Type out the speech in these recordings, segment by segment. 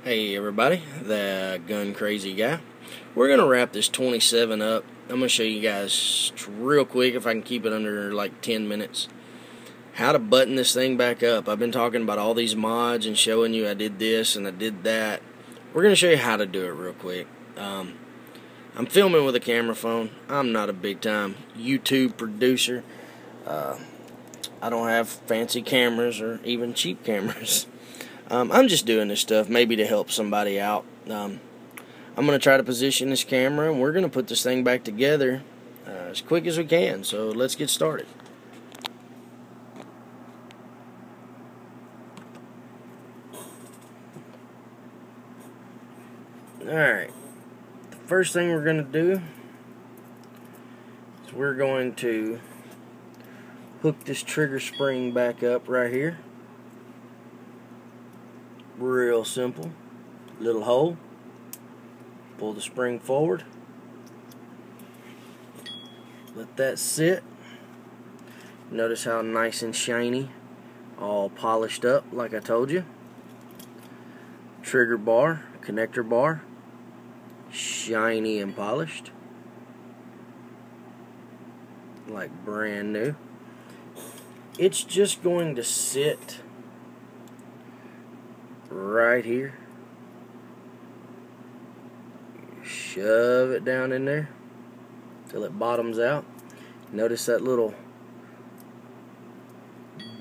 Hey everybody, the gun crazy guy. We're going to wrap this 27 up. I'm going to show you guys real quick, if I can keep it under like 10 minutes, how to button this thing back up. I've been talking about all these mods and showing you I did this and I did that. We're going to show you how to do it real quick. I'm filming with a camera phone. I'm not a big time YouTube producer. I don't have fancy cameras or even cheap cameras. I'm just doing this stuff maybe to help somebody out. I'm going to try to position this camera, and we're going to put this thing back together as quick as we can. So let's get started. Alright, the first thing we're going to do is we're going to hook this trigger spring back up right here. Real simple. Little hole. Pull the spring forward. Let that sit. Notice how nice and shiny, all polished up like I told you. Trigger bar, connector bar, shiny and polished, like brand new. It's just going to sit right here. Shove it down in there till it bottoms out. Notice that little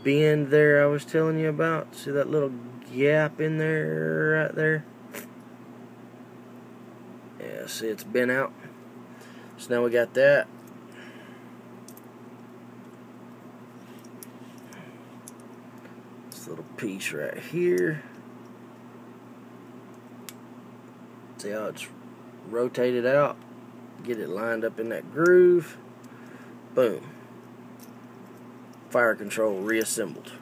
bend there I was telling you about. See that little gap in there, right there? Yeah, see it's bent out. So now we got that. This little piece right here. See how it's rotated out? Get it lined up in that groove. Boom. Fire control reassembled.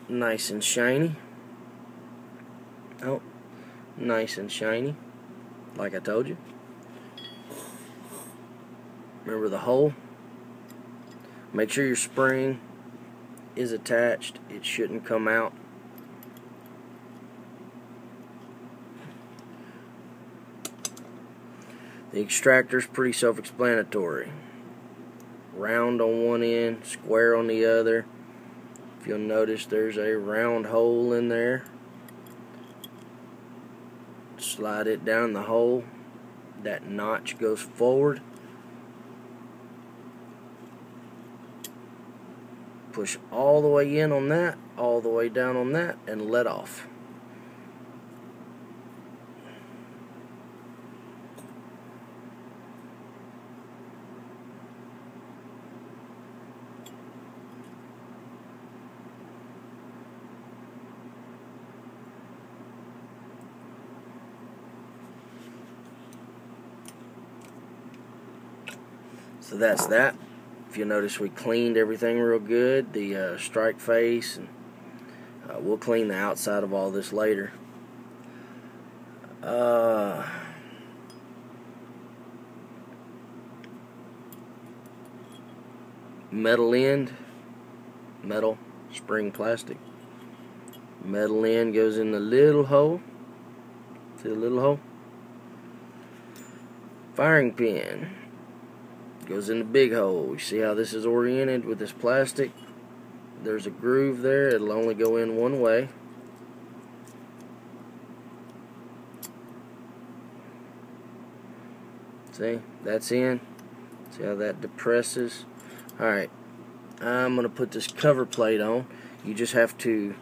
Nice and shiny. Oh, nice and shiny, like I told you. Remember the hole? Make sure your spring is attached. It shouldn't come out. The extractor is pretty self-explanatory. Round on one end, square on the other. If you'll notice, there's a round hole in there. Slide it down the hole. That notch goes forward. Push all the way in on that, all the way down on that, and let off. So that's that. If you notice, we cleaned everything real good, the strike face, and we'll clean the outside of all this later. Metal end, metal, spring plastic. Metal end goes in the little hole. See the little hole? Firing pin goes in the big hole. You see how this is oriented with this plastic? There's a groove there. It'll only go in one way. See? That's in. See how that depresses? Alright. I'm going to put this cover plate on. You just have to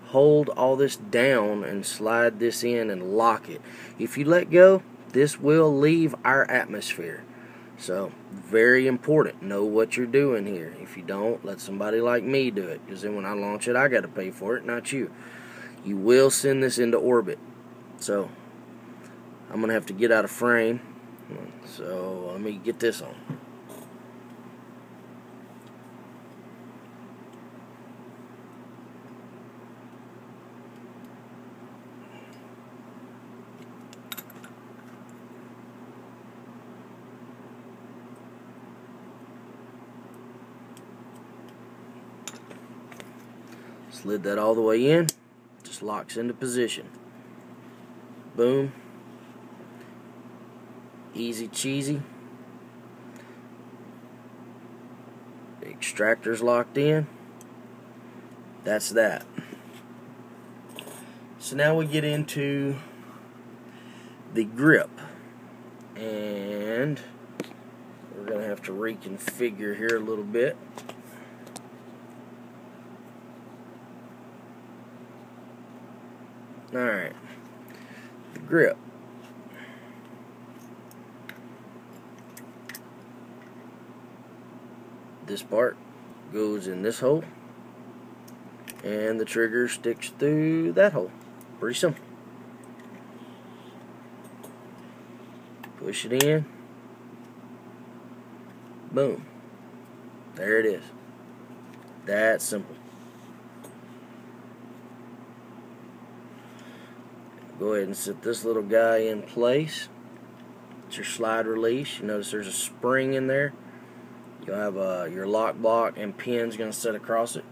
hold all this down and slide this in and lock it. If you let go, this will leave our atmosphere. So, very important. Know what you're doing here. If you don't, let somebody like me do it. Because then when I launch it, I got to pay for it, not you. You will send this into orbit. So, I'm going to have to get out of frame. So, let me get this on. Slid that all the way in. Just locks into position. Boom. Easy cheesy. The extractor's locked in. That's that. So now we get into the grip. And we're going to have to reconfigure here a little bit. Alright. The grip. This part goes in this hole, and the trigger sticks through that hole. Pretty simple. Push it in. Boom. There it is. That simple. Go ahead and set this little guy in place. It's your slide release. You notice there's a spring in there. You'll have your lock block and pins going to sit across it.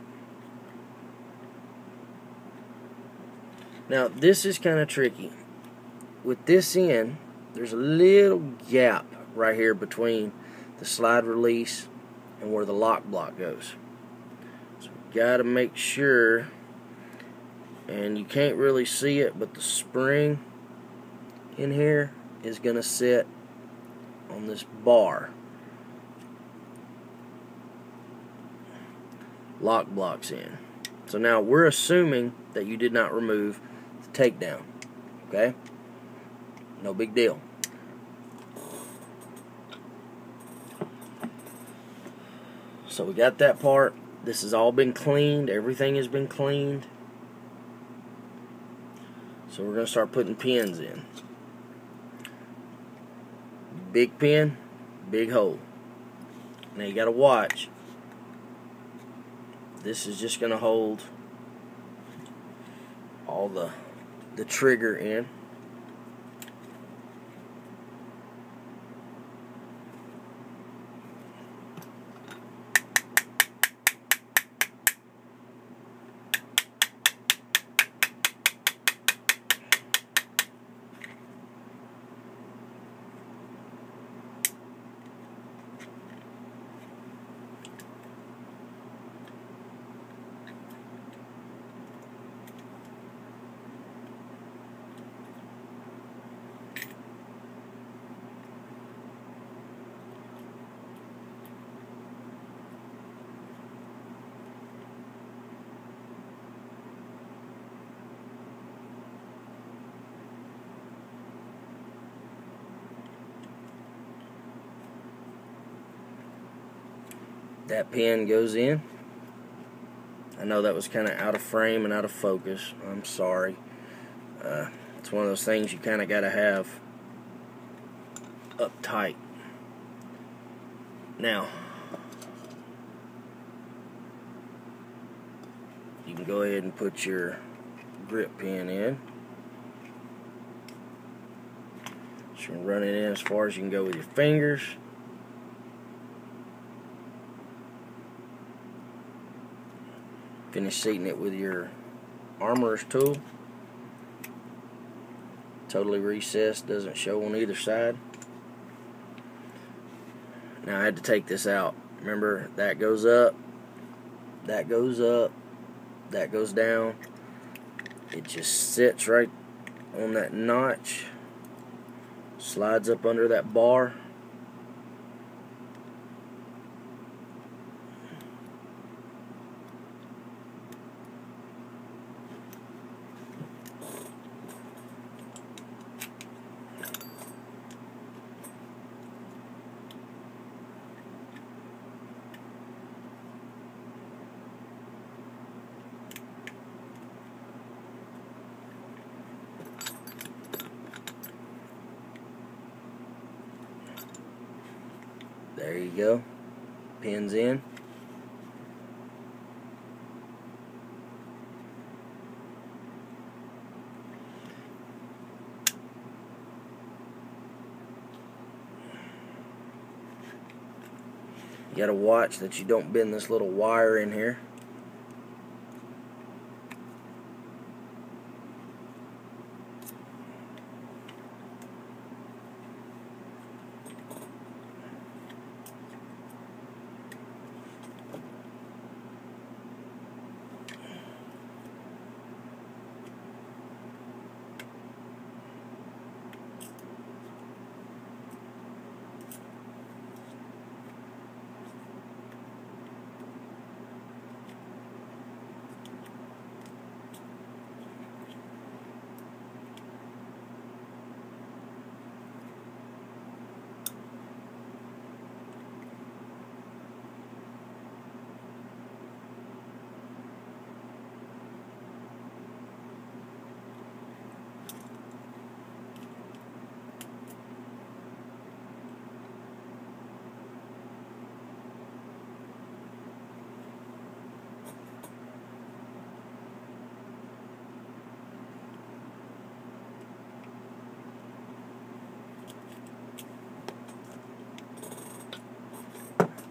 Now this is kind of tricky. With this in, there's a little gap right here between the slide release and where the lock block goes. So we got to make sure, and you can't really see it, but the spring in here is going to sit on this bar. Lock blocks in. So now we're assuming that you did not remove the takedown. Okay? No big deal. So we got that part. This has all been cleaned. Everything has been cleaned. So we're going to start putting pins in. Big pin, big hole. Now you got to watch. This is just going to hold all the trigger in. That pin goes in. I know that was kind of out of frame and out of focus. I'm sorry. It's one of those things you kind of got to have up tight. Now, you can go ahead and put your grip pin in. Just run it in as far as you can go with your fingers. Finish seating it with your armorer's tool. Totally recessed, doesn't show on either side. Now I had to take this out. Remember, that goes up, that goes up, that goes down. It just sits right on that notch, slides up under that bar. There you go. Pins in. You gotta watch that you don't bend this little wire in here.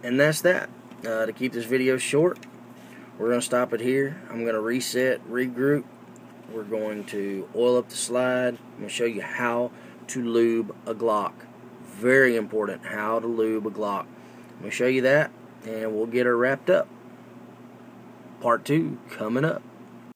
And that's that. To keep this video short, we're going to stop it here. I'm going to reset, regroup. We're going to oil up the slide. I'm going to show you how to lube a Glock. Very important, how to lube a Glock. I'm going to show you that, and we'll get her wrapped up. Part 2 coming up.